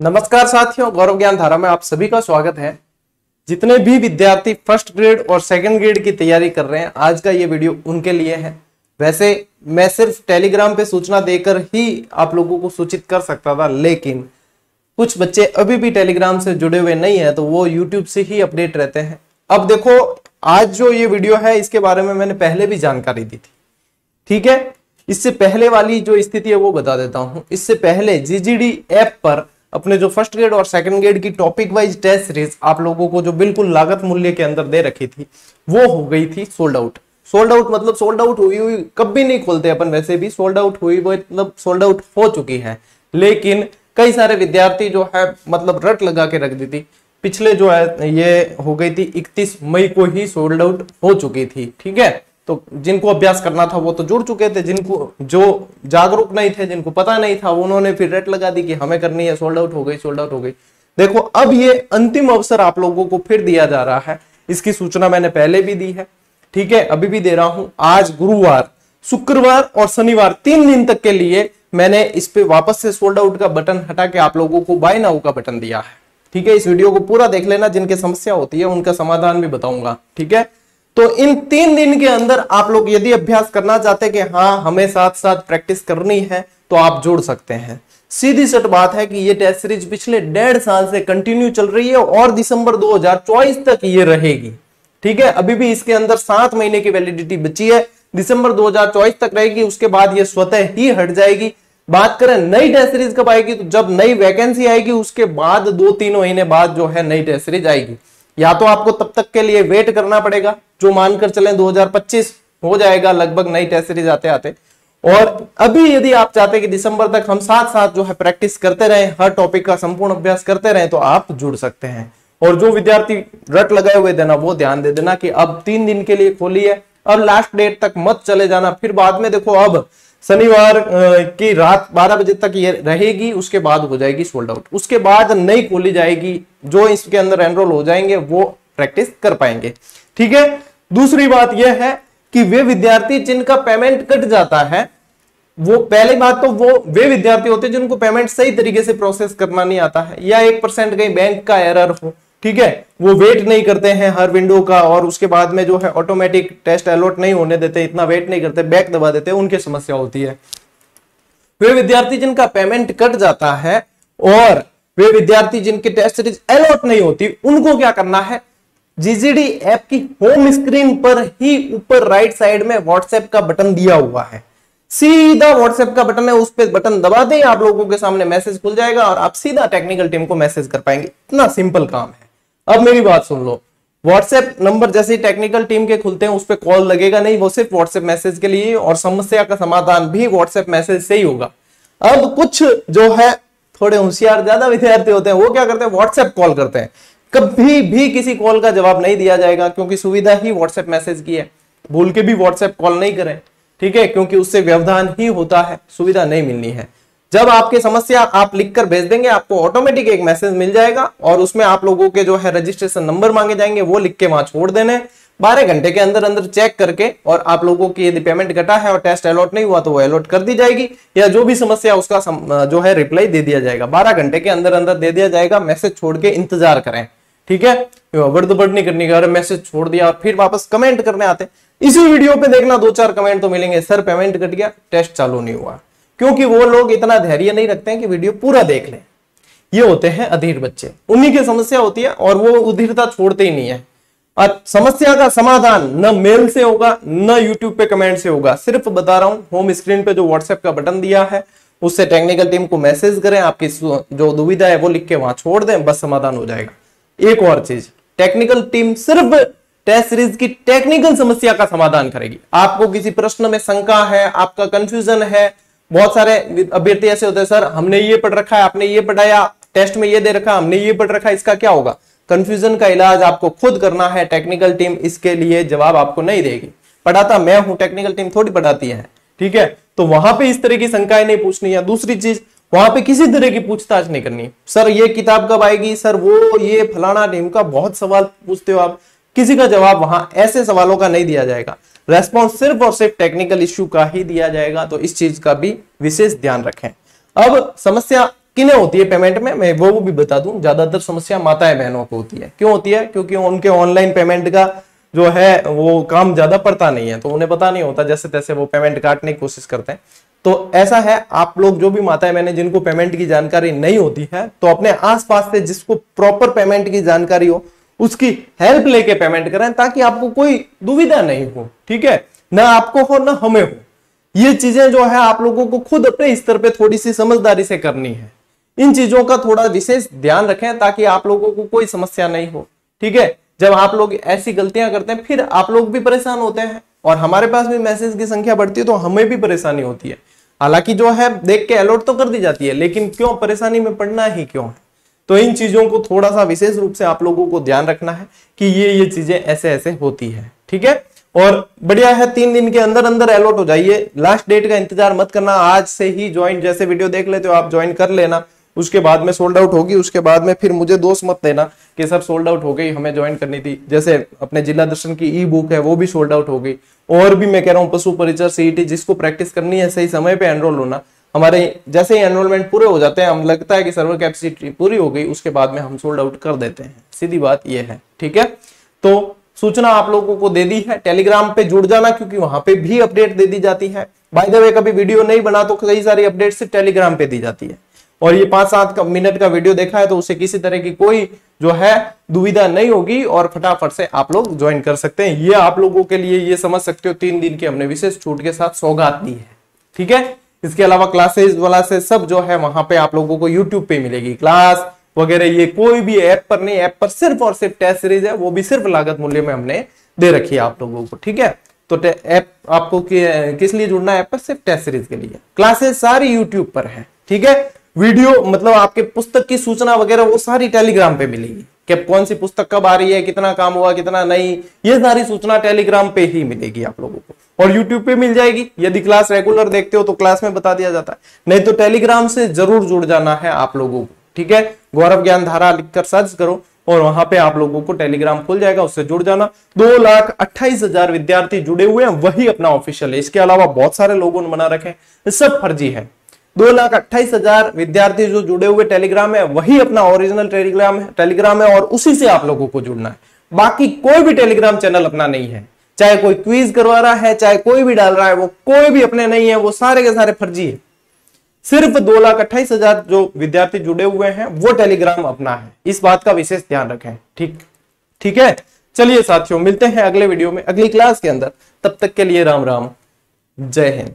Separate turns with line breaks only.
नमस्कार साथियों, गौरव ज्ञान धारा में आप सभी का स्वागत है। जितने भी विद्यार्थी फर्स्ट ग्रेड और सेकंड ग्रेड की तैयारी कर रहे हैं, आज का ये वीडियो उनके लिए है। वैसे मैं सिर्फ टेलीग्राम पे सूचना देकर ही आप लोगों को सूचित कर सकता था, लेकिन कुछ बच्चे अभी भी टेलीग्राम से जुड़े हुए नहीं है, तो वो यूट्यूब से ही अपडेट रहते हैं। अब देखो, आज जो ये वीडियो है इसके बारे में मैंने पहले भी जानकारी दी थी, ठीक है। इससे पहले वाली जो स्थिति है वो बता देता हूं। इससे पहले जीजीडी ऐप पर अपने जो फर्स्ट ग्रेड और सेकंड ग्रेड की टॉपिक वाइज टेस्ट सीरीज आप लोगों को जो बिल्कुल लागत मूल्य के अंदर दे रखी थी, वो हो गई थी सोल्ड आउट। सोल्ड आउट मतलब सोल्ड आउट हुई कभी नहीं खोलते अपन, वैसे भी सोल्ड आउट हुई मतलब सोल्ड आउट हो चुकी है। लेकिन कई सारे विद्यार्थी जो है मतलब रट लगा के रख दी थी। पिछले जो है ये हो गई थी 31 मई को ही सोल्ड आउट हो चुकी थी, ठीक है। तो जिनको अभ्यास करना था वो तो जुड़ चुके थे, जिनको जो जागरूक नहीं थे, जिनको पता नहीं था, उन्होंने फिर रेट लगा दी कि हमें करनी है, सोल्ड आउट हो गई, सोल्ड आउट हो गई। देखो, अब ये अंतिम अवसर आप लोगों को फिर दिया जा रहा है। इसकी सूचना मैंने पहले भी दी है, ठीक है, अभी भी दे रहा हूं। आज गुरुवार, शुक्रवार और शनिवार 3 दिन तक के लिए मैंने इस पे वापस से सोल्ड आउट का बटन हटा के आप लोगों को बाय नाउ का बटन दिया है, ठीक है। इस वीडियो को पूरा देख लेना, जिनकी समस्या होती है उनका समाधान भी बताऊंगा, ठीक है। तो इन 3 दिन के अंदर आप लोग यदि अभ्यास करना चाहते हैं कि हाँ हमें साथ साथ प्रैक्टिस करनी है, तो आप जुड़ सकते हैं। सीधी सट बात है कि ये टेस्ट सीरीज पिछले 1.5 साल से कंटिन्यू चल रही है और दिसंबर 2024 तक ये रहेगी, ठीक है। अभी भी इसके अंदर 7 महीने की वैलिडिटी बची है, दिसंबर 2024 तक रहेगी। उसके बाद ये स्वतः ही हट जाएगी। बात करें नई टेस्ट सीरीज कब आएगी, तो जब नई वैकेंसी आएगी उसके बाद 2-3 महीने बाद जो है नई टेस्ट सीरीज आएगी। या तो आपको तब तक के लिए वेट करना पड़ेगा, जो मानकर चलें 2025 हो जाएगा लगभग नई टेस्ट सीरीज आते आते। और अभी यदि आप चाहते हैं कि दिसंबर तक हम साथ साथ जो है प्रैक्टिस करते रहें, हर टॉपिक का संपूर्ण अभ्यास करते रहें, तो आप जुड़ सकते हैं। और जो विद्यार्थी रट लगाए हुए देना, वो ध्यान दे देना कि अब 3 दिन के लिए खोली है, अब लास्ट डेट तक मत चले जाना। फिर बाद में देखो, अब शनिवार की रात 12 बजे तक ये रहेगी, उसके बाद हो जाएगी सोल्ड आउट। उसके बाद नई खोली जाएगी, जो इसके अंदर एनरोल हो जाएंगे वो प्रैक्टिस कर पाएंगे, ठीक है। दूसरी बात यह है कि वे विद्यार्थी जिनका पेमेंट कट जाता है, वो पहली बात तो वो वे विद्यार्थी होते हैं जिनको पेमेंट सही तरीके से प्रोसेस करना नहीं आता है, या 1% कहीं बैंक का एरर हो, ठीक है। वो वेट नहीं करते हैं हर विंडो का, और उसके बाद में जो है ऑटोमेटिक टेस्ट अलॉट नहीं होने देते, इतना वेट नहीं करते, बैक दबा देते, उनकी समस्या होती है। वे विद्यार्थी जिनका पेमेंट कट जाता है और वे विद्यार्थी जिनकी टेस्ट सीरीज अलॉट नहीं होती, उनको क्या करना है, जीजीडी ऐप की होम स्क्रीन पर ही ऊपर राइट साइड में व्हाट्सएप का बटन दिया हुआ है। सीधा व्हाट्सएप का बटन है, उस पर बटन दबा दें, आप लोगों के सामने मैसेज खुल जाएगा और आप सीधा टेक्निकल टीम को मैसेज कर पाएंगे। इतना सिंपल काम है। अब मेरी बात सुन लो, व्हाट्सएप नंबर जैसे ही टेक्निकल टीम के खुलते हैं उस पर कॉल लगेगा नहीं, वो सिर्फ व्हाट्सएप मैसेज के लिए, और समस्या का समाधान भी व्हाट्सएप मैसेज से ही होगा। अब कुछ जो है थोड़े होशियार ज्यादा विद्यार्थी होते हैं, वो क्या करते हैं, व्हाट्सएप कॉल करते हैं। कभी भी किसी कॉल का जवाब नहीं दिया जाएगा, क्योंकि सुविधा ही व्हाट्सएप मैसेज की है। भूल के भी व्हाट्सएप कॉल नहीं करें, ठीक है, क्योंकि उससे व्यवधान ही होता है, सुविधा नहीं मिलनी है। जब आपकी समस्या आप लिखकर भेज देंगे, आपको ऑटोमेटिक एक मैसेज मिल जाएगा और उसमें आप लोगों के जो है रजिस्ट्रेशन नंबर मांगे जाएंगे, वो लिख के वहां छोड़ देने। 12 घंटे के अंदर अंदर चेक करके, और आप लोगों की यदि पेमेंट कटा है और टेस्ट अलॉट नहीं हुआ तो वो अलॉट कर दी जाएगी, या जो भी समस्या उसका जो है रिप्लाई दे दिया जाएगा। 12 घंटे के अंदर अंदर दे दिया जाएगा। मैसेज छोड़ के इंतजार करें, ठीक है। वर्दबर्ड नहीं करनी का, मैसेज छोड़ दिया और फिर वापस कमेंट करने आते। इसी वीडियो पे देखना 2-4 कमेंट तो मिलेंगे, सर पेमेंट कट गया, टेस्ट चालू नहीं हुआ। क्योंकि वो लोग इतना धैर्य नहीं रखते हैं कि वीडियो पूरा देख लें। ये होते हैं अधीर बच्चे, उन्हीं की समस्या होती है और वो उधीरता छोड़ते ही नहीं है। और समस्या का समाधान न मेल से होगा, न यूट्यूब पे कमेंट से होगा। सिर्फ बता रहा हूं, होम स्क्रीन पे जो व्हाट्सएप का बटन दिया है उससे टेक्निकल टीम को मैसेज करें, आपकी जो दुविधा है वो लिख के वहां छोड़ दें, बस समाधान हो जाएगा। एक और चीज, टेक्निकल टीम सिर्फ टेस्ट सीरीज की टेक्निकल समस्या का समाधान करेगी। आपको किसी प्रश्न में शंका है, आपका कंफ्यूजन है, बहुत सारे अभ्यर्थी ऐसे होते हैं, सर हमने ये पढ़ रखा है, आपने ये पढ़ाया, टेस्ट में ये दे रखा, हमने ये पढ़ रखा है, इसका क्या होगा। कंफ्यूजन का इलाज आपको खुद करना है, टेक्निकल टीम इसके लिए जवाब आपको नहीं देगी। पढ़ाता मैं हूं, टेक्निकल टीम थोड़ी पढ़ाती है, ठीक है। तो वहां पे इस तरह की शंकाएं नहीं पूछनी है। दूसरी चीज, वहां पे किसी तरह की पूछताछ नहीं करनी, सर ये किताब कब आएगी, सर वो ये फलाना टीम का बहुत सवाल पूछते हो आप, किसी का जवाब वहां ऐसे सवालों का नहीं दिया जाएगा। रेस्पॉन्स सिर्फ और सिर्फ टेक्निकल इश्यू का ही दिया जाएगा, तो इस चीज का भी विशेष ध्यान रखें। अब समस्या किन्हें होती है पेमेंट में, मैं वो भी बता दूं। ज्यादातर समस्या माताएं बहनों को होती है। क्यों होती है? क्योंकि उनके ऑनलाइन पेमेंट का जो है वो काम ज्यादा पड़ता नहीं है, तो उन्हें पता नहीं होता, जैसे तैसे वो पेमेंट काटने की कोशिश करते हैं। तो ऐसा है, आप लोग जो भी माताएं बहनें जिनको पेमेंट की जानकारी नहीं होती है, तो अपने आसपास से जिसको प्रॉपर पेमेंट की जानकारी हो उसकी हेल्प लेके पेमेंट करें, ताकि आपको कोई दुविधा नहीं हो। ठीक है, ना आपको हो ना हमें हो। ये चीजें जो है आप लोगों को खुद अपने स्तर पे थोड़ी सी समझदारी से करनी है। इन चीजों का थोड़ा विशेष ध्यान रखें ताकि आप लोगों को कोई समस्या नहीं हो। ठीक है, जब आप लोग ऐसी गलतियां करते हैं फिर आप लोग भी परेशान होते हैं और हमारे पास भी मैसेज की संख्या बढ़ती है तो हमें भी परेशानी होती है। हालांकि जो है देख के अलर्ट तो कर दी जाती है, लेकिन क्यों परेशानी में पड़ना ही क्यों है? तो इन चीजों को थोड़ा सा विशेष रूप से आप लोगों को ध्यान रखना है कि ये चीजें ऐसे ऐसे होती है। ठीक है, और बढ़िया है, 3 दिन के अंदर अंदर अलॉट हो जाइए। लास्ट डेट का इंतजार मत करना, आज से ही ज्वाइन, जैसे वीडियो देख लेते हो आप ज्वाइन कर लेना। उसके बाद में सोल्ड आउट होगी, उसके बाद में फिर मुझे दोष मत देना कि सर सोल्ड आउट हो गई, हमें ज्वाइन करनी थी। जैसे अपने जिला दर्शन की ई बुक है वो भी सोल्ड आउट हो गई। और भी मैं कह रहा हूँ पशु परिचर सीईटी जिसको प्रैक्टिस करनी है, सही समय पे एनरोल होना। हमारे जैसे ही एनरोलमेंट पूरे हो जाते हैं, हम लगता है कि सर्वर कैपेसिटी पूरी हो गई, उसके बाद में हम सोल्ड आउट कर देते हैं। सीधी बात ये है। ठीक है, तो सूचना आप लोगों को दे दी है। टेलीग्राम पे जुड़ जाना, क्योंकि वहां पे भी अपडेट दे दी जाती है। बाय द वे, कभी वीडियो नहीं बना तो कई सारी अपडेट सिर्फ टेलीग्राम पे दी जाती है। और ये 5-7 मिनट का वीडियो देखा है तो उसे किसी तरह की कोई जो है दुविधा नहीं होगी और फटाफट से आप लोग ज्वाइन कर सकते हैं। ये आप लोगों के लिए ये समझ सकते हो 3 दिन की हमने विशेष छूट के साथ सौगात दी है। ठीक है, इसके अलावा क्लासेस वाला से सब जो है वहां पे आप लोगों को यूट्यूब पे मिलेगी क्लास वगैरह। ये कोई भी ऐप पर नहीं, ऐप पर सिर्फ और सिर्फ टेस्ट सीरीज है, वो भी सिर्फ लागत मूल्य में हमने दे रखी है आप लोगों को। ठीक है, तो ऐप आपको किस लिए जुड़ना है? ऐप पर सिर्फ टेस्ट सीरीज के लिए। क्लासेस सारी यूट्यूब पर है। ठीक है, वीडियो मतलब आपके पुस्तक की सूचना वगैरह वो सारी टेलीग्राम पे मिलेगी कि कौन सी पुस्तक कब आ रही है, कितना काम हुआ, कितना नहीं, ये सारी सूचना टेलीग्राम पे ही मिलेगी आप लोगों को। और यूट्यूब पे मिल जाएगी। यदि क्लास रेगुलर देखते हो तो क्लास में बता दिया जाता है, नहीं तो टेलीग्राम से जरूर जुड़ जाना है आप लोगों को। ठीक है, गौरव ज्ञान धारा लिखकर सर्च करो और वहां पे आप लोगों को टेलीग्राम खुल जाएगा, उससे जुड़ जाना। 2,28,000 विद्यार्थी जुड़े हुए हैं, वही अपना ऑफिशियल है। इसके अलावा बहुत सारे लोगों ने बना रखे हैं, सब फर्जी है। 2,28,000 विद्यार्थी जो जुड़े हुए टेलीग्राम है वही अपना ओरिजिनल टेलीग्राम है और उसी से आप लोगों को जुड़ना है। बाकी कोई भी टेलीग्राम चैनल अपना नहीं है। चाहे कोई क्विज करवा रहा है, चाहे कोई भी डाल रहा है, वो कोई भी अपने नहीं है, वो सारे के सारे फर्जी है। सिर्फ 2,28,000 जो विद्यार्थी जुड़े हुए हैं वो टेलीग्राम अपना है। इस बात का विशेष ध्यान रखें। ठीक है, चलिए साथियों, मिलते हैं अगले वीडियो में, अगली क्लास के अंदर। तब तक के लिए राम राम, जय हिंद।